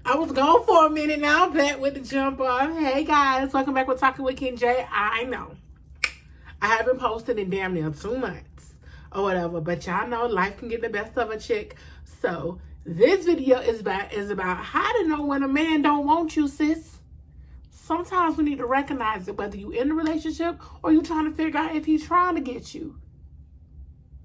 I was gone for a minute now. I'm back with the jump off. Hey guys, welcome back with Talking with KinJ. I know I haven't posted in damn near 2 months or whatever, but y'all know life can get the best of a chick. So this video is about how to know when a man don't want you, sis. Sometimes we need to recognize it, whether you in a relationship or you trying to figure out if he's trying to get you.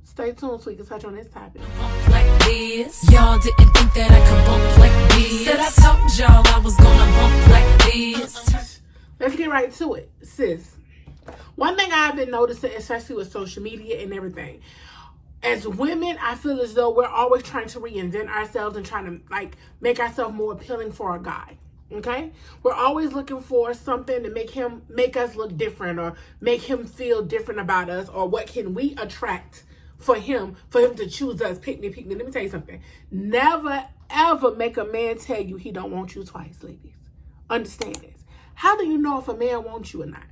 Stay tuned so we can touch on this topic. Like this. Y'all didn't think that I could bump like this. Said I told y'all I was gonna bump like this. Let's get right to it, sis. One thing I've been noticing, especially with social media and everything, as women, I feel as though we're always trying to reinvent ourselves and trying to make ourselves more appealing for a guy. Okay, we're always looking for something to make us look different or make him feel different about us, or what can we attract for him to choose us. Pick me. Let me tell you something. Never ever make a man tell you he don't want you twice, ladies. Understand this. How do you know if a man wants you or not?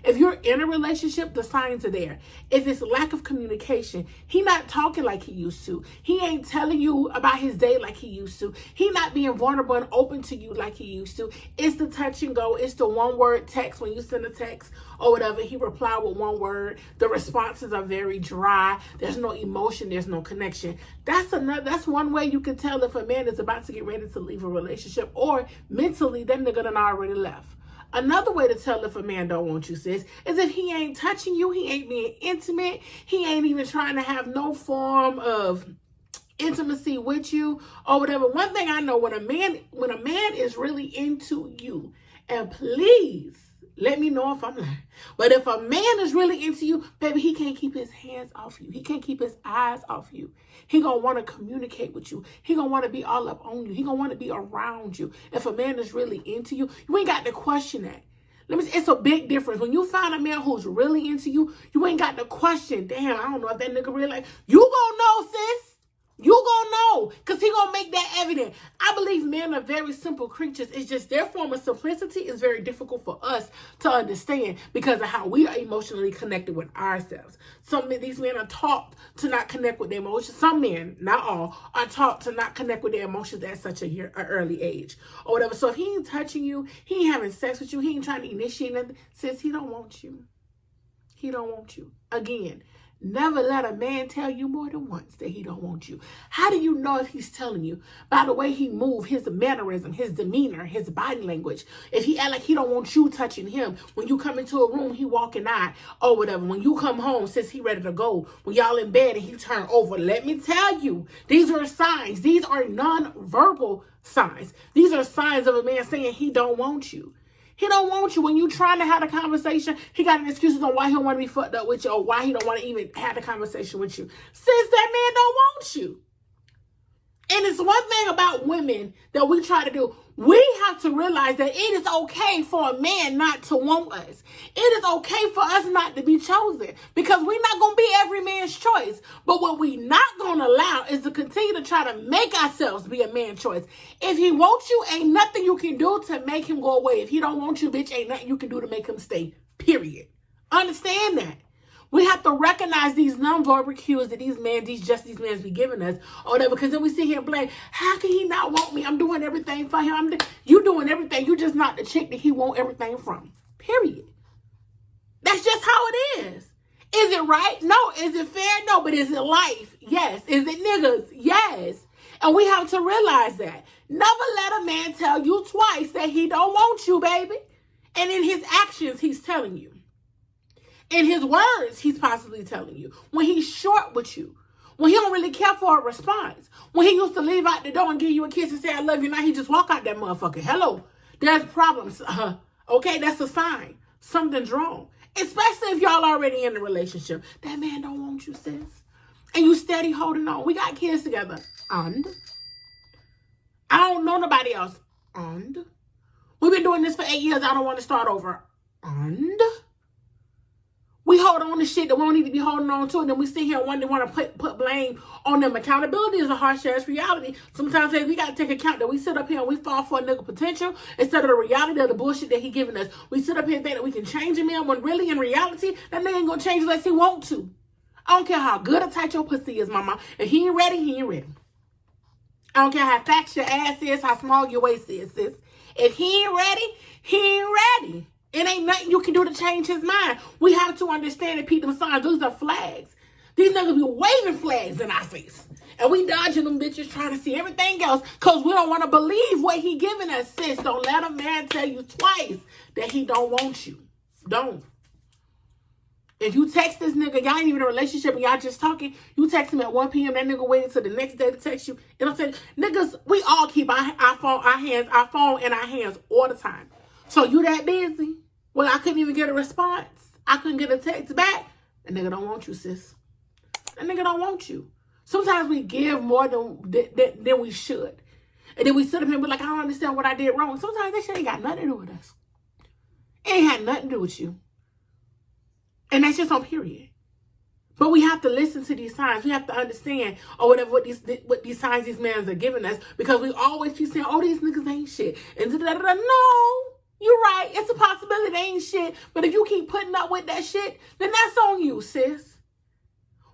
If you're in a relationship, the signs are there. If it's lack of communication, he not talking like he used to. He ain't telling you about his day like he used to. He not being vulnerable and open to you like he used to. It's the touch and go. It's the one word text. When you send a text or whatever, he reply with one word. The responses are very dry. There's no emotion. There's no connection. That's one way you can tell if a man is about to get ready to leave a relationship, or mentally that nigga done already left. Another way to tell if a man don't want you, sis, is if he ain't touching you, he ain't being intimate, he ain't even trying to have no form of intimacy with you or whatever. One thing I know, when a man is really into you, and please let me know if I'm lying, but if a man is really into you, baby, he can't keep his hands off you. He can't keep his eyes off you. He gonna want to communicate with you. He gonna want to be all up on you. He gonna want to be around you. If a man is really into you, you ain't got to question that. It's a big difference. When you find a man who's really into you, you ain't got to question, damn, I don't know if that nigga really like you. Gonna know, sis. You gonna know, because he gonna make that evident. I believe men are very simple creatures. It's just their form of simplicity is very difficult for us to understand because of how we are emotionally connected with ourselves. These men are taught to not connect with their emotions. Some men, not all, are taught to not connect with their emotions at such an early age or whatever. So if he ain't touching you, he ain't having sex with you, he ain't trying to initiate nothing, sis, he don't want you. He don't want you. Again, never let a man tell you more than once that he don't want you. How do you know if he's telling you? By the way he move, his mannerism, his demeanor, his body language. If he act like he don't want you touching him, when you come into a room, he walking out or whatever. When you come home, since he ready to go, when y'all in bed and he turn over, let me tell you, these are signs. These are non-verbal signs. These are signs of a man saying he don't want you. He don't want you. When you trying to have a conversation, he got an excuse on why he don't want to be fucked up with you, or why he don't want to even have a conversation with you. Since that man don't want you. And it's one thing about women that we try to do. We have to realize that it is okay for a man not to want us. It is okay for us not to be chosen, because we're not going to be every man's choice. But what we not going to allow is to continue to try to make ourselves be a man's choice. If he wants you, ain't nothing you can do to make him go away. If he don't want you, bitch, ain't nothing you can do to make him stay, period. Understand that. We have to recognize these nonverbal cues that these men be giving us, or whatever, because then we sit here and blame, how can he not want me? I'm doing everything for him. You doing everything. You just not the chick that he want everything from. Period. That's just how it is. Is it right? No. Is it fair? No. But is it life? Yes. Is it niggas? Yes. And we have to realize that. Never let a man tell you twice that he don't want you, baby. And in his actions, he's telling you. In his words, he's possibly telling you. When he's short with you. When he don't really care for a response. When he used to leave out the door and give you a kiss and say, I love you. Now he just walk out that motherfucker. Hello. There's problems. Okay, that's a sign. Something's wrong. Especially if y'all already in a relationship. That man don't want you, sis. And you steady holding on. We got kids together. And I don't know nobody else. And we've been doing this for 8 years. I don't want to start over. And we hold on to shit that we don't need to be holding on to, and then we sit here and want to put blame on them. Accountability is a harsh-ass reality. Sometimes we got to take account that we sit up here and we fall for a nigga potential instead of the reality of the bullshit that he giving us. We sit up here and think that we can change him, when really, in reality, that nigga ain't going to change unless he want to. I don't care how good or tight your pussy is, mama. If he ain't ready, he ain't ready. I don't care how fat your ass is, how small your waist is, sis. If he ain't ready, he ain't ready. It ain't nothing you can do to change his mind. We have to understand and peep them signs. Those are flags. These niggas be waving flags in our face. And we dodging them bitches trying to see everything else because we don't want to believe what he giving us, sis. Don't let a man tell you twice that he don't want you. Don't. If you text this nigga, y'all ain't even in a relationship and y'all just talking, you text him at 1 p.m., that nigga waiting till the next day to text you. You know what I'm saying? Niggas, we all keep our phone in our hands all the time. So you that busy? Well, I couldn't even get a response. I couldn't get a text back. That nigga don't want you, sis. That nigga don't want you. Sometimes we give more than we should. And then we sit up here and be like, I don't understand what I did wrong. Sometimes that shit ain't got nothing to do with us. It ain't had nothing to do with you. And that's just on period. But we have to listen to these signs. We have to understand or whatever what these signs these men are giving us. Because we always keep saying, oh, these niggas ain't shit. And da-da-da-da. No, you're right. It's a possibility they ain't shit. But if you keep putting up with that shit, then that's on you, sis.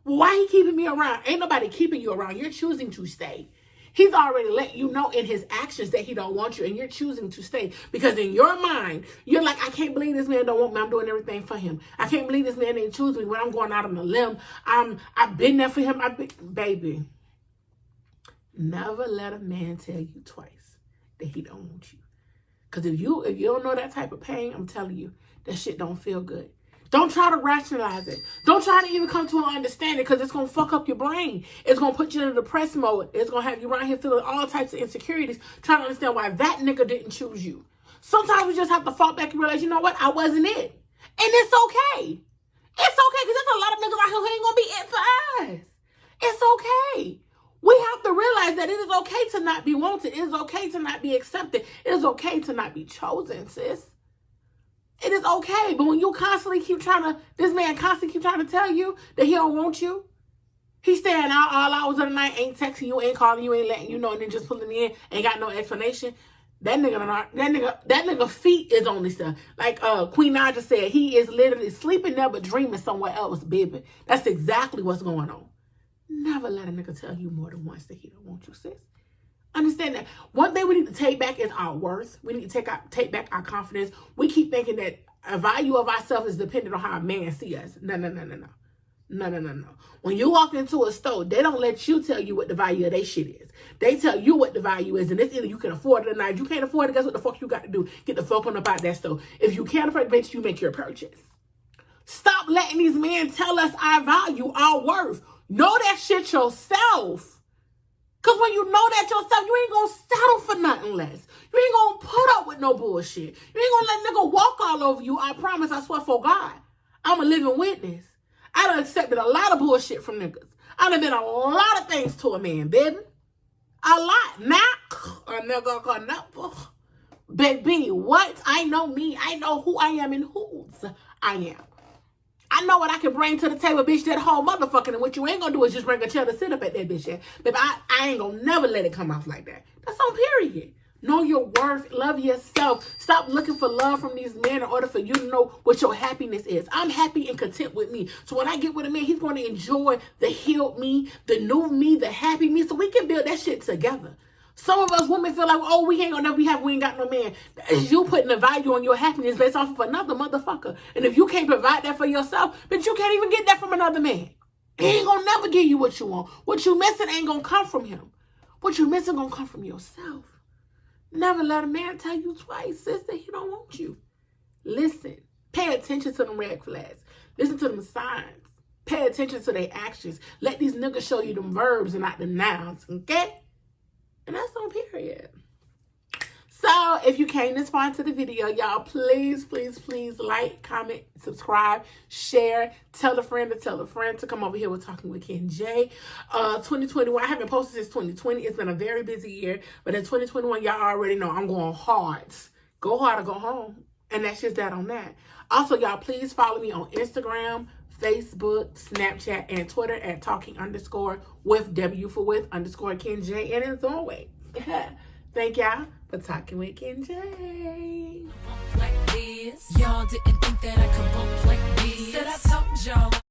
Well, why he keeping me around? Ain't nobody keeping you around. You're choosing to stay. He's already let you know in his actions that he don't want you, and you're choosing to stay. Because in your mind, you're like, I can't believe this man don't want me. I'm doing everything for him. I can't believe this man ain't choosing me when I'm going out on a limb. I've been there for him. Baby, never let a man tell you twice that he don't want you. Because if you don't know that type of pain, I'm telling you, that shit don't feel good. Don't try to rationalize it. Don't try to even come to an understanding because it's going to fuck up your brain. It's going to put you in a depressed mode. It's going to have you around here feeling all types of insecurities, trying to understand why that nigga didn't choose you. Sometimes we just have to fall back and realize, you know what? I wasn't it. And it's okay. It's okay because there's a lot of niggas out here who ain't going to be it for us. It's okay. We have to realize that it is okay to not be wanted. It is okay to not be accepted. It is okay to not be chosen, sis. It is okay, but when you constantly this man constantly keep trying to tell you that he don't want you, he's staying out all hours of the night, ain't texting you, ain't calling you, ain't letting you know, and then just pulling in, ain't got no explanation. That nigga feet is on this stuff. Like Queen Naja said, he is literally sleeping there but dreaming somewhere else, baby. That's exactly what's going on. Never let a nigga tell you more than once that he don't want you, sis. Understand that. One thing we need to take back is our worth. We need to take back our confidence. We keep thinking that a value of ourselves is dependent on how a man see us. No. When you walk into a store, they don't let you tell you what the value of their shit is. They tell you what the value is, and it's either you can afford it or not. If you can't afford it, guess what the fuck you got to do? Get the fuck on up out that store. If you can't afford it, bitch, you make your purchase. Stop letting these men tell us our value, our worth. Know that shit yourself. Because when you know that yourself, you ain't going to settle for nothing less. You ain't going to put up with no bullshit. You ain't going to let nigga walk all over you. I promise, I swear for God. I'm a living witness. I done accepted a lot of bullshit from niggas. I done been a lot of things to a man, baby. A lot. Now, a nigga can never. Baby, what? I know me. I know who I am and whose I am. I know what I can bring to the table, bitch, that whole motherfucking, and what you ain't gonna do is just bring a chair to sit up at that bitch, yeah? Baby, I ain't gonna never let it come off like that. That's on period. Know your worth. Love yourself. Stop looking for love from these men in order for you to know what your happiness is. I'm happy and content with me. So when I get with a man, he's going to enjoy the healed me, the new me, the happy me, so we can build that shit together. Some of us women feel like, oh, we ain't gonna never be happy, we ain't got no man. That's you putting a value on your happiness based off of another motherfucker. And if you can't provide that for yourself, but you can't even get that from another man. He ain't gonna never give you what you want. What you missing ain't gonna come from him. What you missing gonna come from yourself. Never let a man tell you twice, sis, that he don't want you. Listen. Pay attention to them red flags. Listen to them signs. Pay attention to their actions. Let these niggas show you them verbs and not the nouns, okay? And that's on period. So if you came this far into the video, y'all, please like, comment, subscribe, share, tell a friend to come over here. We're talking with KinJ. 2021, I haven't posted since 2020. It's been a very busy year. But in 2021, y'all already know I'm going hard. Go hard or go home. And that's just that on that. Also, y'all, please follow me on Instagram, Facebook, Snapchat, and Twitter at talking_with_KinJ. And as always, thank y'all for talking with KinJ. Y'all didn't think that I could bump like this. Said I told y'all.